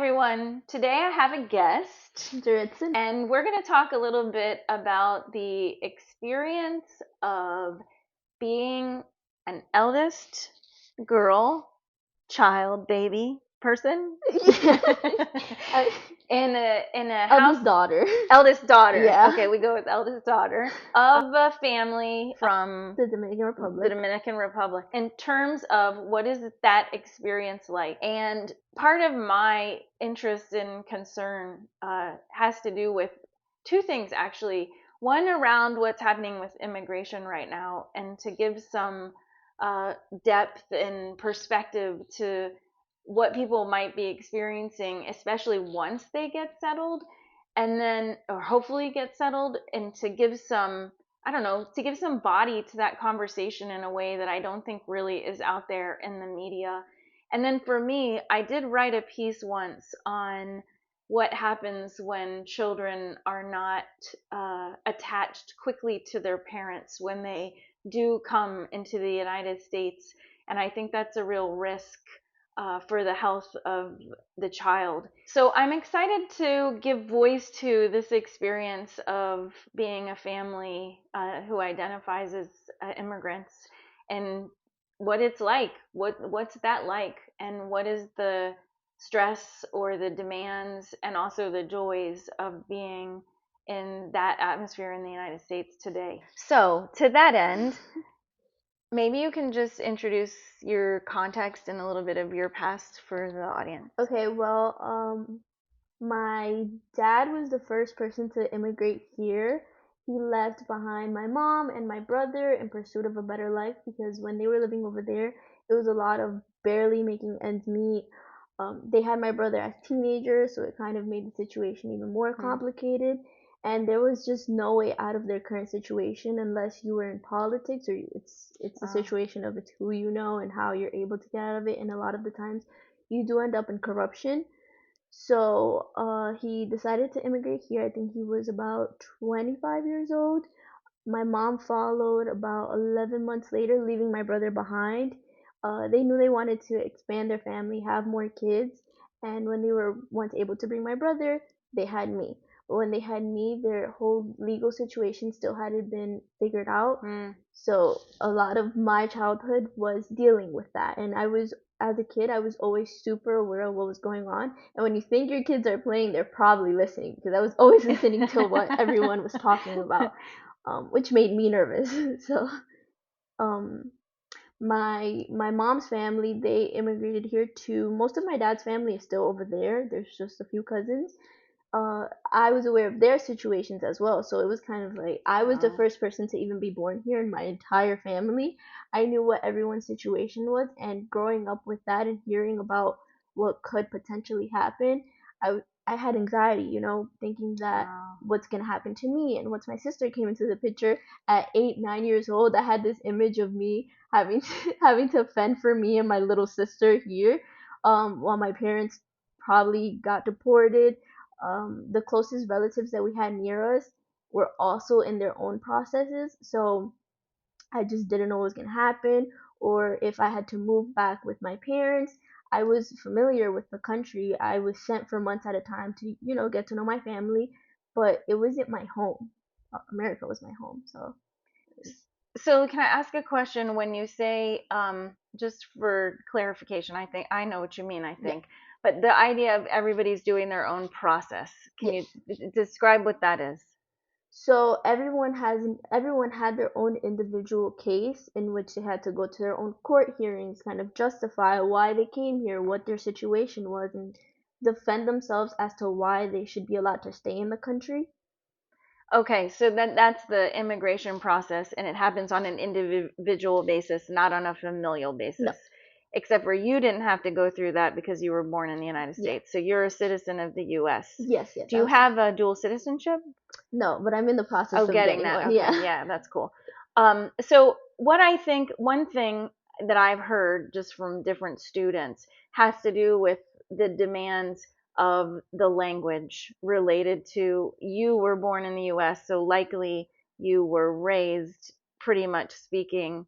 everyone. Today I have a guest, Jaridsa. and we're going to talk a little bit about the experience of being an eldest girl, child, baby person in a house. Eldest daughter. Yeah. Okay, we go with eldest daughter of a family from the Dominican Republic. The Dominican Republic. In terms of what is that experience like, and part of my interest and concern has to do with two things actually. One around what's happening with immigration right now, and to give some depth and perspective to what people might be experiencing, especially once they get settled, and then, or hopefully get settled, and to give some, I don't know, to give some body to that conversation in a way that I don't think really is out there in the media. And then for me, I did write a piece once on what happens when children are not attached quickly to their parents when they do come into the United States. And I think that's a real risk for the health of the child. So I'm excited to give voice to this experience of being a family who identifies as immigrants, and what it's like. What's that like, and what is the stress or the demands and also the joys of being in that atmosphere in the United States today. So to that end, maybe you can just introduce your context and a little bit of your past for the audience. Okay, well, my dad was the first person to immigrate here. He left behind my mom and my brother in pursuit of a better life because when they were living over there, it was a lot of barely making ends meet. They had my brother as teenagers, so it kind of made the situation even more complicated. And there was just no way out of their current situation unless you were in politics, or it's a situation of it's who you know and how you're able to get out of it. And a lot of the times, you do end up in corruption. So he decided to immigrate here. I think he was about 25 years old. My mom followed about 11 months later, leaving my brother behind. They knew they wanted to expand their family, have more kids, and when they were once able to bring my brother, they had me. But when they had me, their whole legal situation still hadn't been figured out. So a lot of my childhood was dealing with that, and as a kid, I was always super aware of what was going on. And when you think your kids are playing, they're probably listening, because I was always listening to what everyone was talking about. Which made me nervous. So, um, my mom's family, they immigrated here too. Most of my dad's family is still over there. There's just a few cousins. I was aware of their situations as well, so it was kind of like I was the first person to even be born here in my entire family. I knew what everyone's situation was, and growing up with that and hearing about what could potentially happen, I had anxiety, thinking that what's gonna happen to me. And once my sister came into the picture at 8, 9 years old, I had this image of me having having to fend for me and my little sister here, while my parents probably got deported. The closest relatives that we had near us were also in their own processes, so I just didn't know what was gonna happen, or if I had to move back with my parents. I was familiar with the country. I was sent for months at a time to, get to know my family, but it wasn't my home. America was my home, so. So can I ask a question? When you say, just for clarification, I think I know what you mean, I think. Yeah. But the idea of everybody's doing their own process, can you describe what that is? So everyone had their own individual case in which they had to go to their own court hearings, kind of justify why they came here, what their situation was, and defend themselves as to why they should be allowed to stay in the country. Okay, so that's the immigration process, and it happens on an individual basis, not on a familial basis. No. Except for you didn't have to go through that because you were born in the United States. Yeah. So you're a citizen of the U.S. Yes. Do you have a dual citizenship? No, but I'm in the process of getting that. one. Okay. Yeah, that's cool. So what I think, one thing that I've heard just from different students has to do with the demands of the language related to, you were born in the U.S., so likely you were raised pretty much speaking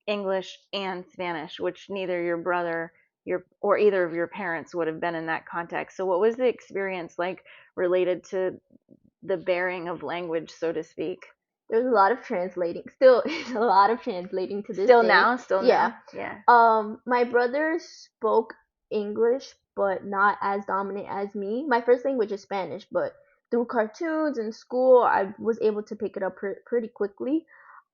English and Spanish, which neither your brother your or either of your parents would have been in that context. So what was the experience like related to the bearing of language, so to speak? There's a lot of translating. Still, it's a lot of translating to this Still day. now, still Yeah. now, yeah. My brother spoke English, but not as dominant as me. My first language is Spanish, but through cartoons and school, I was able to pick it up pretty quickly.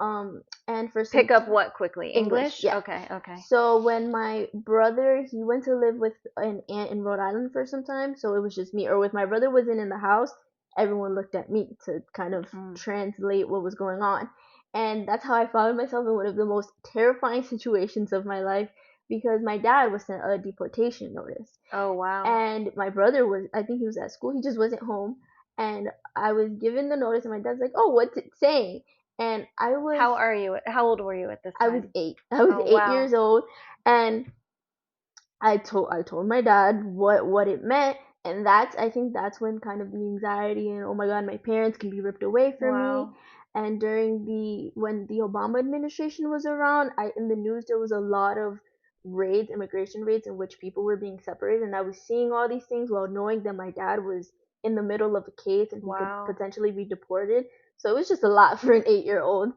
And for some Pick up what quickly? English, English? yeah. Okay, okay. So when my brother, he went to live with an aunt in Rhode Island for some time, so it was just me. Or with my brother wasn't in the house, everyone looked at me to kind of Mm. translate what was going on. And that's how I found myself in one of the most terrifying situations of my life, because my dad was sent a deportation notice. Oh, wow. And my brother was, I think he was at school, he just wasn't home. And I was given the notice, and my dad's like, "Oh, what's it saying?" And How old were you at this I was time? 8. I was Oh, 8 years wow. old, and I told my dad what it meant, and I think that's when kind of the anxiety and, oh my god, my parents can be ripped away from me. Wow. And during the when the Obama administration was around, I in the news there was a lot of raids, immigration raids, in which people were being separated, and I was seeing all these things while knowing that my dad was in the middle of a case and he could Wow. potentially be deported. So it was just a lot for an 8-year old.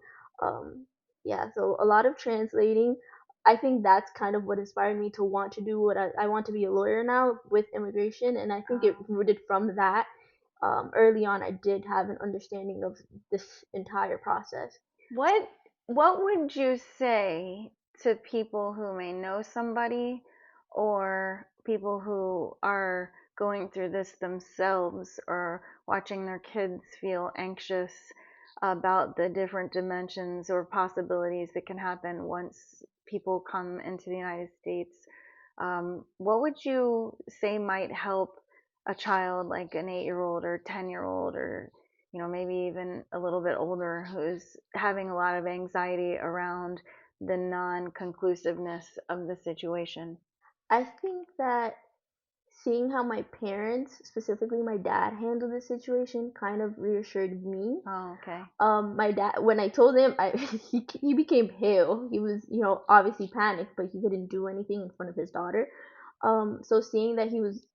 Yeah, so a lot of translating. I think that's kind of what inspired me to want to do what I want to be a lawyer now with immigration, and I think it Oh. rooted from that. Early on, I did have an understanding of this entire process. What what would you say to people who may know somebody or people who are going through this themselves or watching their kids feel anxious about the different dimensions or possibilities that can happen once people come into the United States? What would you say might help a child like an 8-year old or 10-year old or maybe even a little bit older who's having a lot of anxiety around the non-conclusiveness of the situation? I think that seeing how my parents, specifically my dad, handled the situation kind of reassured me. Oh, okay. My dad, when I told him, he became pale. He was, obviously panicked, but he couldn't do anything in front of his daughter. So seeing that he was,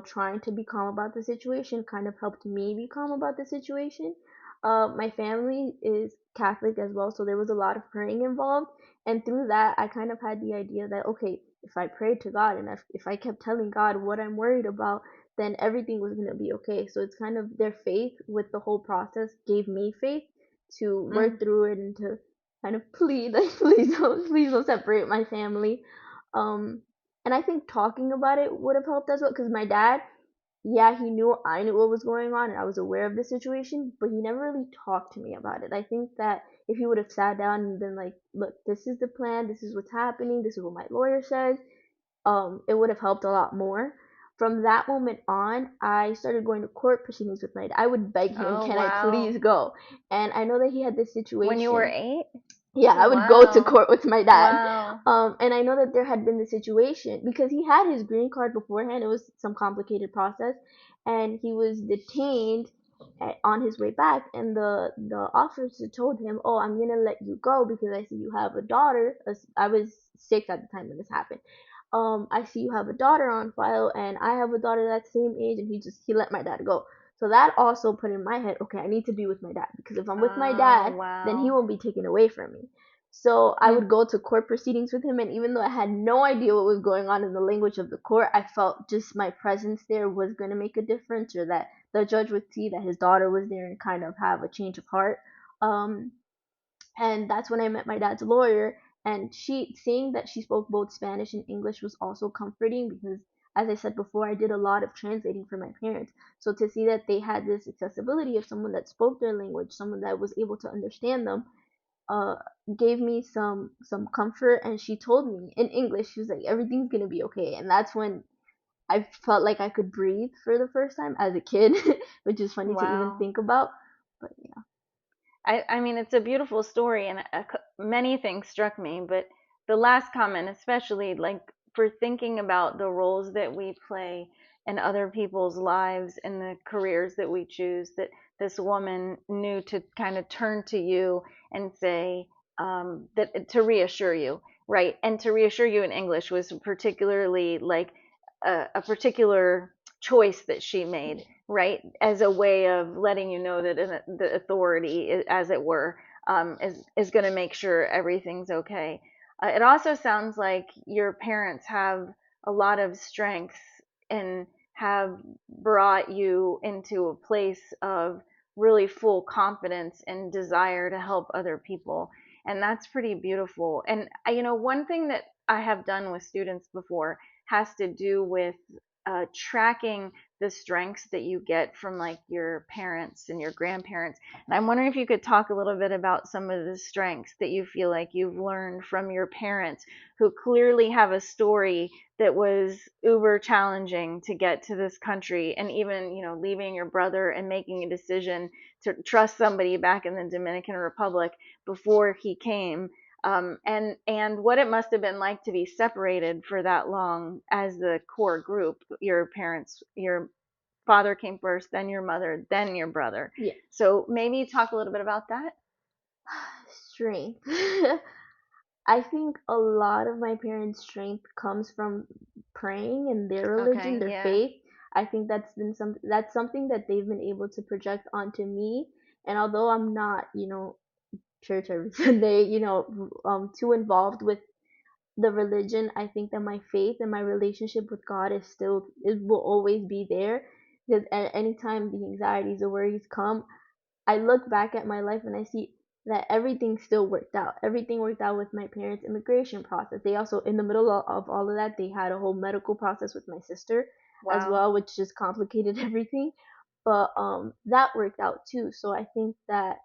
trying to be calm about the situation kind of helped me be calm about the situation. My family is Catholic as well, so there was a lot of praying involved, and through that, I kind of had the idea that, okay, if I prayed to God and if I kept telling God what I'm worried about, then everything was gonna be okay. So it's kind of their faith with the whole process gave me faith to Mm. work through it and to kind of plead like, please don't separate my family. Um, and I think talking about it would have helped as well, because my dad, yeah, he knew I knew what was going on and I was aware of the situation, but he never really talked to me about it. I think that if he would have sat down and been like, look, this is the plan, this is what's happening, this is what my lawyer says, it would have helped a lot more. From that moment on, I started going to court proceedings with my dad. I would beg him, Oh, can I wow. please go? And I know that he had this When you were situation. 8? Yeah, I would go to Wow. court with my dad. Wow. And I know that there had been the situation because he had his green card beforehand. It was some complicated process, and he was detained on his way back. And the officer told him, "Oh, I'm gonna let you go because I see you have a daughter." I was 6 at the time when this happened. I see you have a daughter on file, and I have a daughter that same age, and he let my dad go. So that also put in my head, okay, I need to be with my dad because if I'm with my Oh, dad, then he wow. won't be taken away from me. So I Hmm. would go to court proceedings with him, and even though I had no idea what was going on in the language of the court, I felt just my presence there was going to make a difference, or that the judge would see that his daughter was there and kind of have a change of heart. Um, and that's when I met my dad's lawyer. And she, seeing that she spoke both Spanish and English, was also comforting because, as I said before, I did a lot of translating for my parents. So to see that they had this accessibility of someone that spoke their language, someone that was able to understand them, uh, gave me some comfort. And she told me in English, she was like, everything's gonna be okay. And that's when I felt like I could breathe for the first time as a kid, which is funny to even Wow. think about. But yeah. I mean, it's a beautiful story, and many things struck me, but the last comment, especially, like for thinking about the roles that we play in other people's lives and the careers that we choose, that this woman knew to kind of turn to you and say that to reassure you right? And to reassure you in English was particularly like a particular choice that she made, right? As a way of letting you know that the authority, as it were, is going to make sure everything's okay. It also sounds like your parents have a lot of strengths and have brought you into a place of really full confidence and desire to help other people. And that's pretty beautiful. And, one thing that I have done with students before has to do with tracking the strengths that you get from like your parents and your grandparents. And I'm wondering if you could talk a little bit about some of the strengths that you feel like you've learned from your parents who clearly have a story that was uber challenging to get to this country, and even, leaving your brother and making a decision to trust somebody back in the Dominican Republic before he came, and what it must have been like to be separated for that long as the core group. Your parents, your father came first, then your mother, then your brother. Yeah. So maybe talk a little bit about that. Strength. I think a lot of my parents' strength comes from praying and their religion, Okay, their yeah. faith. I think that's something that they've been able to project onto me. And although I'm not, church every Sunday, too involved with the religion, I think that my faith and my relationship with God is still, it will always be there. Because at any time the anxieties or worries come, I look back at my life and I see that everything still worked out. Everything worked out with my parents' immigration process. They also, in the middle of all of that, they had a whole medical process with my sister as Wow. well, which just complicated everything. But that worked out too. So I think that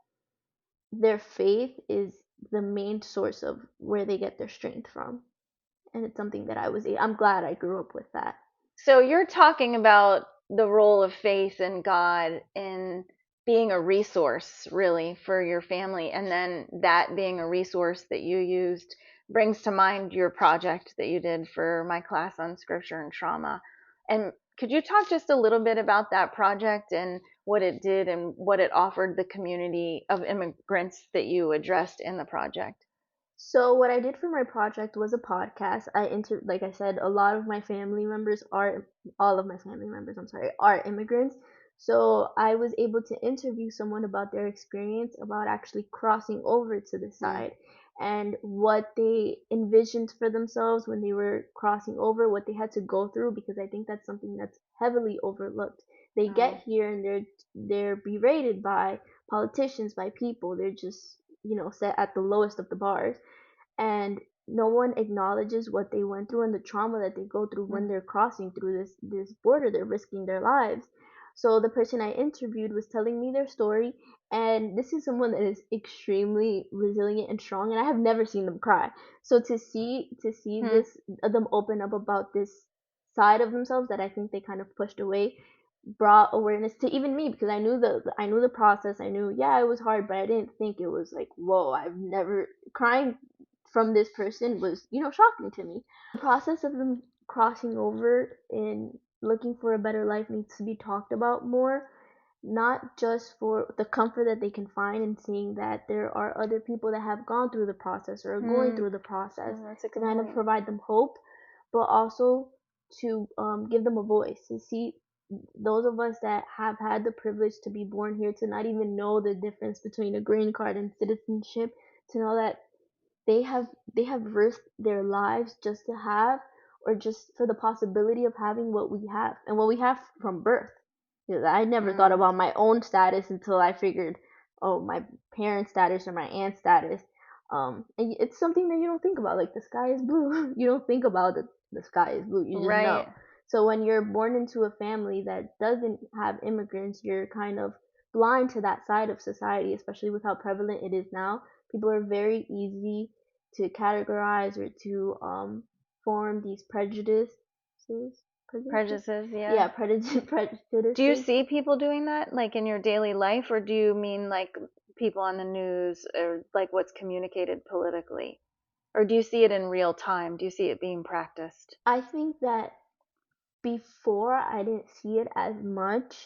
their faith is the main source of where they get their strength from, and it's something that I'm glad I grew up with that. So you're talking about the role of faith in God in being a resource, really, for your family, and then that being a resource that you used brings to mind your project that you did for my class on scripture and trauma. And could you talk just a little bit about that project and what it did and what it offered the community of immigrants that you addressed in the project? So what I did for my project was a podcast. Like I said, a lot of my family members are all of my family members, I'm sorry, are immigrants. So I was able to interview someone about their experience about actually crossing over to the Hmm. side and what they envisioned for themselves when they were crossing over, what they had to go through, because I think that's something that's heavily overlooked. They Oh. get here and they're berated by politicians, by people. They're just, set at the lowest of the bars, and no one acknowledges what they went through and the trauma that they go through when Mm. they're crossing through this border. They're risking their lives. So the person I interviewed was telling me their story, and this is someone that is extremely resilient and strong, and I have never seen them cry. So to see Hmm. this, them open up about this side of themselves that I think they kind of pushed away, brought awareness to even me, because I knew the process. I knew, yeah, it was hard, but I didn't think it was like, whoa, I've never crying from this person was, shocking to me. The process of them crossing over and looking for a better life needs to be talked about more, not just for the comfort that they can find in seeing that there are other people that have gone through the process or are going Hmm. through the process, Oh, that's a to good kind of point. provide them hope, but also to give them a voice, to see those of us that have had the privilege to be born here, to not even know the difference between a green card and citizenship, to know that they have they have risked their lives just to have, or just for the possibility of having what we have and what we have from birth. Because I never thought Mm. about my own status until I figured, oh, my parents' status or my aunt's status. And it's something that you don't think about. Like, the sky is blue. You don't think about the sky is blue. You just know. Right. So when you're born into a family that doesn't have immigrants, you're kind of blind to that side of society, especially with how prevalent it is now. People are very easy to categorize or to form these prejudices, Prejudices, yeah. yeah, Do you prejudices. see people doing that, like in your daily life, or do you mean like people on the news or like what's communicated politically? Or do you see it in real time? Do you see it being practiced? I think that before I didn't see it as much,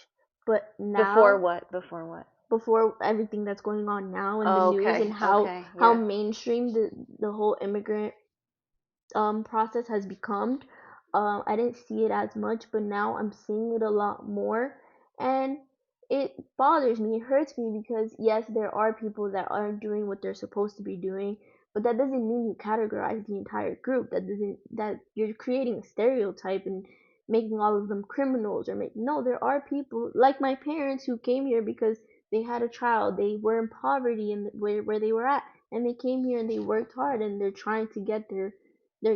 but Before now, what? Before what? before everything that's going on now in the Oh, news, and okay, how okay, how yeah. mainstream the whole immigrant process has become. I didn't see it as much, but now I'm seeing it a lot more, and it bothers me. It hurts me because yes, there are people that aren't doing what they're supposed to be doing, but that doesn't mean you categorize the entire group. That you're creating a stereotype and making all of them criminals or make no. There are people like my parents who came here because they had a child. They were in poverty and where they were at, and they came here and they worked hard and they're trying to get their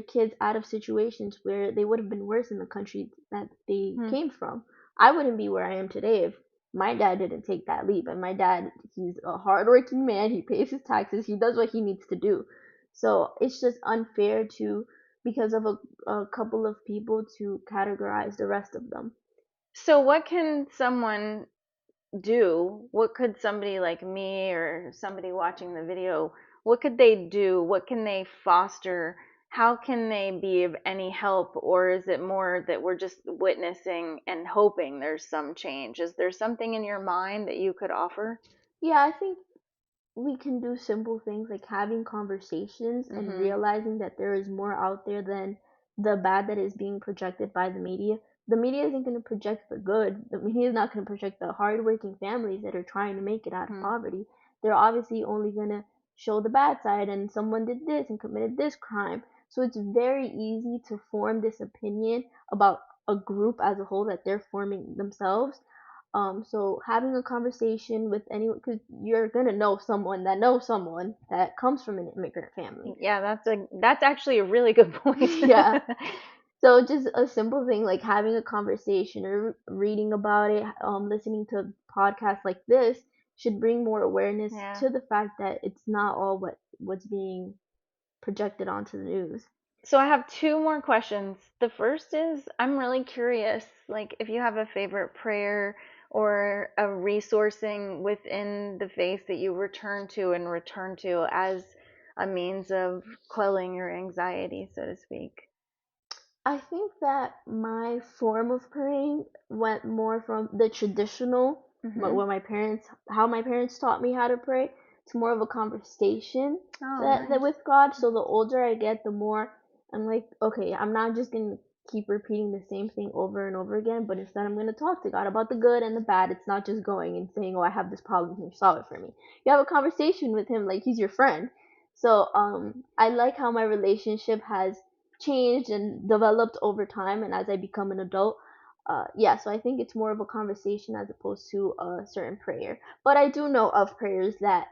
kids out of situations where they would have been worse in the country that they Hmm. came from. I wouldn't be where I am today if my dad didn't take that leap. And my dad, he's a hardworking man. He pays his taxes. He does what he needs to do. So it's just unfair to, because of a couple of people, to categorize the rest of them. So, what can someone do? What could somebody like me or somebody watching the video, what could they do? What can they foster? How can they be of any help? Or is it more that we're just witnessing and hoping there's some change? Is there something in your mind that you could offer? Yeah, I think we can do simple things like having conversations and Mm-hmm. realizing that there is more out there than the bad that is being projected by the media. The media isn't going to project the good. The media is not going to project the hardworking families that are trying to make it out of Hmm. poverty. They're obviously only going to show the bad side and someone did this and committed this crime. So it's very easy to form this opinion about a group as a whole that they're forming themselves. So having a conversation with anyone, because you're gonna know someone that knows someone that comes from an immigrant family. Yeah, that's actually a really good point. Yeah. So just a simple thing like having a conversation or reading about it, listening to podcasts like this should bring more awareness Yeah. to the fact that it's not all what's being projected onto the news. So I have two more questions. The first is I'm really curious, like if you have a favorite prayer or a resourcing within the faith that you return to as a means of quelling your anxiety, so to speak. I think that my form of praying went more from the traditional, Mhm. what my parents, how my parents taught me how to pray, to more of a conversation Oh, that nice. with God. So the older I get, the more I'm like, okay, I'm not just gonna keep repeating the same thing over and over again, but instead I'm gonna talk to God about the good and the bad. It's not just going and saying, oh, I have this problem, can you solve it for me? You have a conversation with Him like He's your friend. So I like how my relationship has changed and developed over time and as I become an adult. Yeah, so I think it's more of a conversation as opposed to a certain prayer. But I do know of prayers that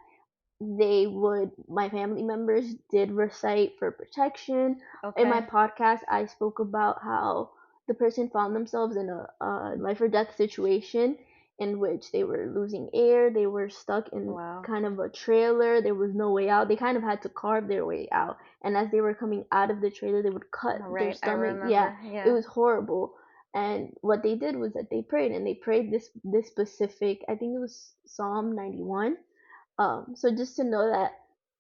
my family members did recite for protection. In my Okay. podcast, I spoke about how the person found themselves in a life or death situation in which they were losing air, they were stuck in Wow. kind of a trailer, there was no way out. They kind of had to carve their way out. And as they were coming out of the trailer, they would cut All their right, I stomach. Yeah, remember. it Yeah. was horrible. And what they did was that they prayed, and they prayed this specific, I think it was Psalm 91. So just to know that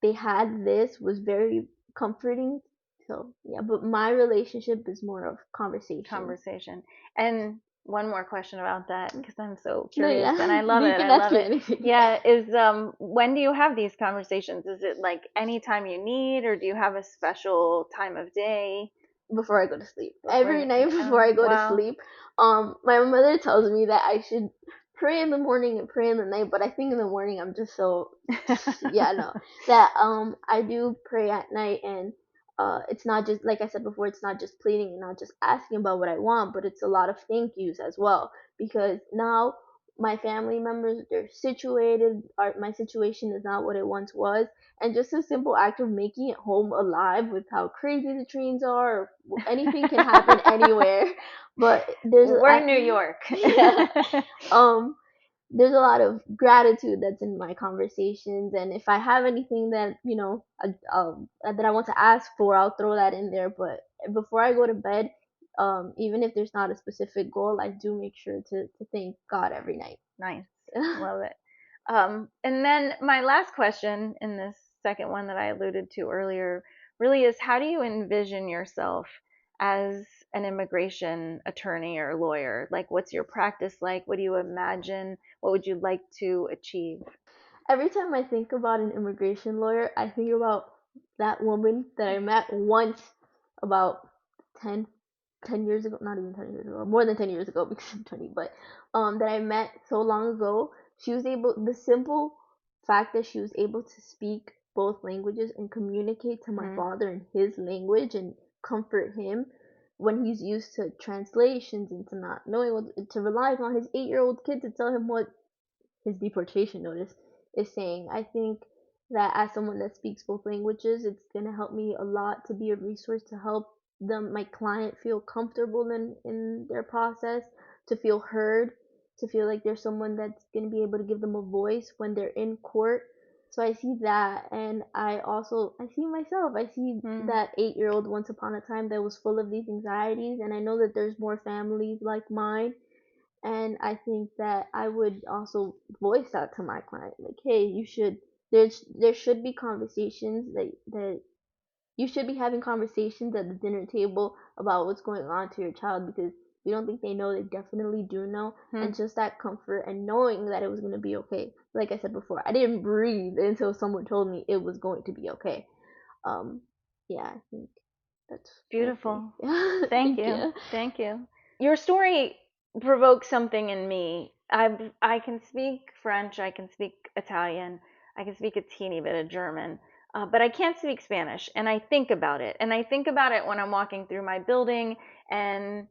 they had this was very comforting. So yeah, but my relationship is more of conversation. Conversation. And one more question about that because I'm so No, curious and yeah, I love you it. can I ask love me it. anything. Yeah, is when do you have these conversations? Is it like anytime you need or do you have a special time of day Before I go to sleep. before Every you night before Oh, I go to wow. sleep, my mother tells me that I should pray in the morning and pray in the night, but I think in the morning I'm just so yeah, no. That I do pray at night and it's not just like I said before, it's not just pleading and not just asking about what I want, but it's a lot of thank yous as well because now my family members they're situated, my situation is not what it once was, and just a simple act of making it home alive with how crazy the trains are, or anything can happen anywhere. But We're in New York. yeah, um, there's a lot of gratitude that's in my conversations, and if I have anything that that I want to ask for, I'll throw that in there. But before I go to bed, even if there's not a specific goal, I do make sure to thank God every night. Nice. Love it. And then my last question in this second one that I alluded to earlier really is how do you envision yourself as an immigration attorney or lawyer? Like, what's your practice like? What do you imagine? What would you like to achieve? Every time I think about an immigration lawyer, I think about that woman that I met once about 10, 10 years ago, not even 10 years ago, more than 10 years ago because I'm 20, but that I met so long ago. She was able, the simple fact that she was able to speak both languages and communicate to my Mm-hmm. father in his language and comfort him when he's used to translations and to not knowing what, to relying on his 8-year-old kid to tell him what his deportation notice is saying. I think that as someone that speaks both languages, it's gonna help me a lot to be a resource to help them, my client, feel comfortable in their process, to feel heard, to feel like there's someone that's gonna be able to give them a voice when they're in court. So I see that, and I see myself. I see Mm. that 8-year-old once upon a time that was full of these anxieties, and I know that there's more families like mine, and I think that I would also voice that to my client, like, hey, you should, there should be conversations that you should be having conversations at the dinner table about what's going on to your child, because if you don't think they know, they definitely do know. Hmm. And just that comfort and knowing that it was going to be okay. Like I said before, I didn't breathe until someone told me it was going to be okay. um yeah, I think that's what I say. Beautiful. Yeah. Thank Thank you. you. Thank you. Your story provoked something in me. I can speak French, I can speak Italian, I can speak a teeny bit of German, but I can't speak Spanish. And I think about it. And I think about it when I'm walking through my building, and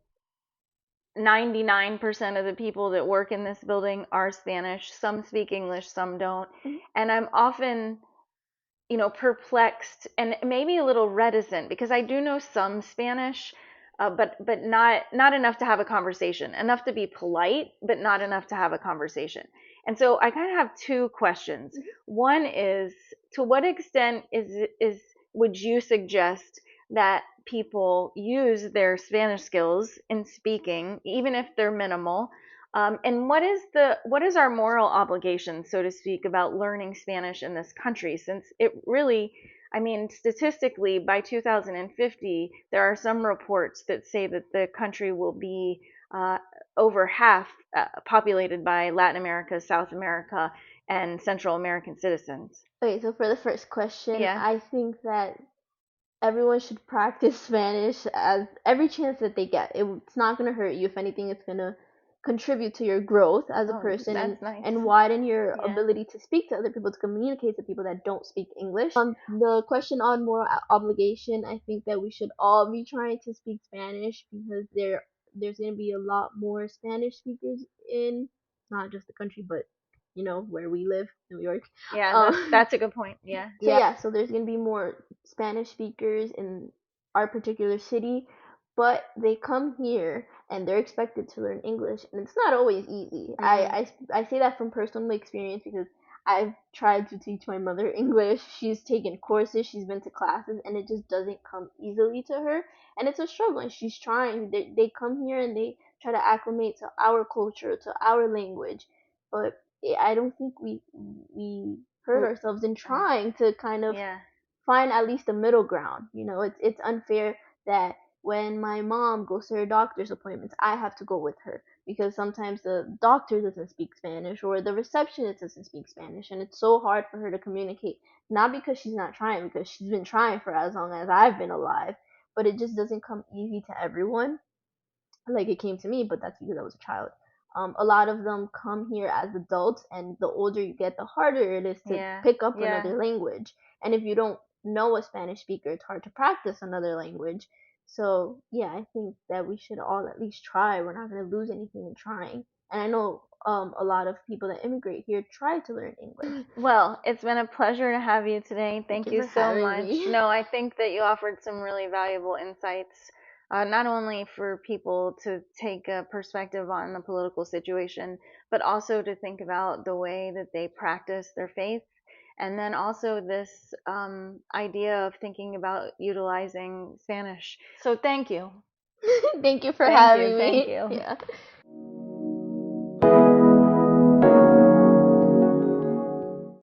99% of the people that work in this building are Spanish. Some speak English, some don't. Mhm. And I'm often, perplexed and maybe a little reticent, because I do know some Spanish, but not enough to have a conversation. Enough to be polite, but not enough to have a conversation. And so I kind of have two questions. One is, to what extent is would you suggest that people use their Spanish skills in speaking, even if they're minimal? And what is our moral obligation, so to speak, about learning Spanish in this country? Since it really, I mean, statistically, by 2050, there are some reports that say that the country will be over half populated by Latin America, South America, and Central American citizens. Okay, so for the first question, Yeah. I think that everyone should practice Spanish as every chance that they get. It's not going to hurt you. If anything, it's going to contribute to your growth as a Oh, person, that's nice. and widen your Yeah. ability to speak to other people, to communicate to people that don't speak English. The question on moral obligation, I think that we should all be trying to speak Spanish, because there's going to be a lot more Spanish speakers in not just the country, but where we live, New York. Yeah, Um, that's a good point. Yeah. so yeah, so there's gonna be more Spanish speakers in our particular city, but they come here and they're expected to learn English, and it's not always easy. Mm. I say that from personal experience, because I've tried to teach my mother English. She's taken courses, she's been to classes, and it just doesn't come easily to her, and it's a struggle. And she's trying. They come here and they try to acclimate to our culture, to our language, but I don't think we hurt ourselves in trying to kind of Yeah. find at least a middle ground. It's unfair that when my mom goes to her doctor's appointments, I have to go with her, because sometimes the doctor doesn't speak Spanish or the receptionist doesn't speak Spanish, and it's so hard for her to communicate. Not because she's not trying, because she's been trying for as long as I've been alive, but it just doesn't come easy to everyone like it came to me, but that's because I was a child. A lot of them come here as adults, and the older you get, the harder it is to Yeah. pick up Yeah. another language. And if you don't know a Spanish speaker, it's hard to practice another language. So, yeah, I think that we should all at least try. We're not going to lose anything in trying. And I know a lot of people that immigrate here try to learn English. Well, it's been a pleasure to have you today. Thank Thank you you for so having much. me. No, I think that you offered some really valuable insights, not only for people to take a perspective on the political situation, but also to think about the way that they practice their faith. And then also this idea of thinking about utilizing Spanish. So thank you. Thank you for Thank you. having Thank me. you. Yeah.